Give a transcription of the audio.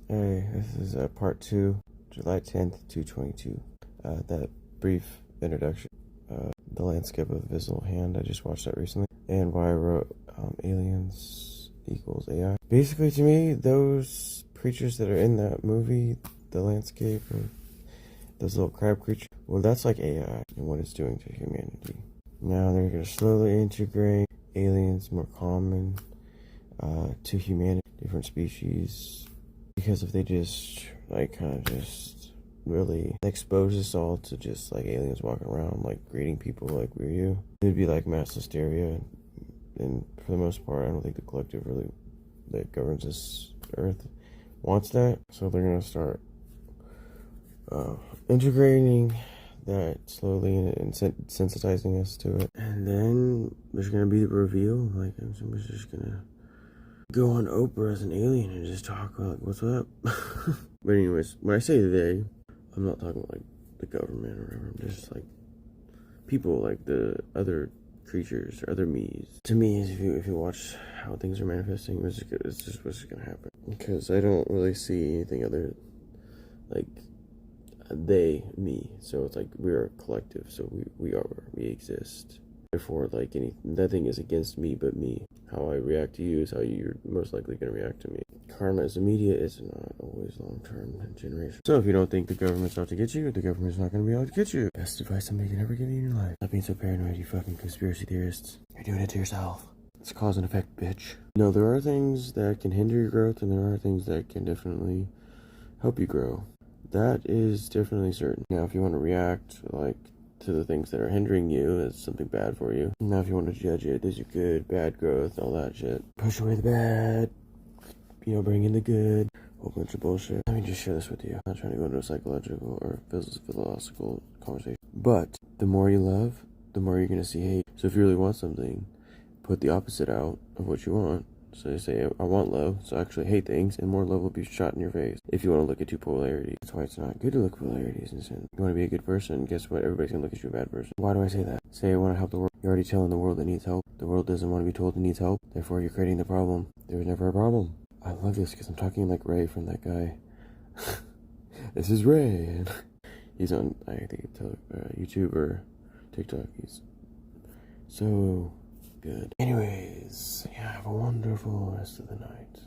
Hey, this is part 2, July 10th, 222. That brief introduction, the landscape of the visible hand. I just watched that recently, and why I wrote aliens equals AI. Basically, to me, those creatures that are in that movie, the landscape of those little crab creatures, well, that's like AI and what it's doing to humanity. Now they're going to slowly integrate aliens more common to humanity, different species. Because if they just, like, kind of just really expose us all to just, like, aliens walking around, like, greeting people like we're you, it'd be, like, mass hysteria. And for the most part, I don't think the collective really that governs this earth wants that. So they're going to start integrating that slowly and sensitizing us to it. And then there's going to be the reveal. Like, somebody's just going to go on Oprah as an alien and just talk like, what's up? But anyways, when I say they, I'm not talking like the government or whatever. I'm just like people, like the other creatures or other me's. To me, if you watch how things are manifesting, it's just what's gonna happen. Because I don't really see anything other like they, me. So it's like we're a collective. So we exist. Therefore, like nothing is against me but me. How I react to you is how you're most likely going to react to me. Karma is immediate, it's not always long-term and generation. So if you don't think the government's out to get you, the government's not going to be out to get you. Best advice somebody can ever give you in your life. Stop being so paranoid, you fucking conspiracy theorists. You're doing it to yourself. It's cause and effect, bitch. No, there are things that can hinder your growth, and there are things that can definitely help you grow. That is definitely certain. Now, if you want to react, like, to the things that are hindering you as something bad for you. Now if you want to judge it, there's your good, bad growth, all that shit. Push away the bad, bring in the good, whole bunch of bullshit. Let me just share this with you. I'm not trying to go into a psychological or philosophical conversation. But the more you love, the more you're going to see hate. So if you really want something, put the opposite out of what you want. So you say, I want love, so I actually hate things, and more love will be shot in your face. If you want to look at two polarities. That's why it's not good to look at polarities. And you want to be a good person, guess what? Everybody's going to look at you a bad person. Why do I say that? Say I want to help the world. You're already telling the world it needs help. The world doesn't want to be told it needs help. Therefore, you're creating the problem. There was never a problem. I love this because I'm talking like Ray from that guy. This is Ray. He's on, I think, YouTube or TikTok. He's so good. Anyways, yeah, have a wonderful rest of the night.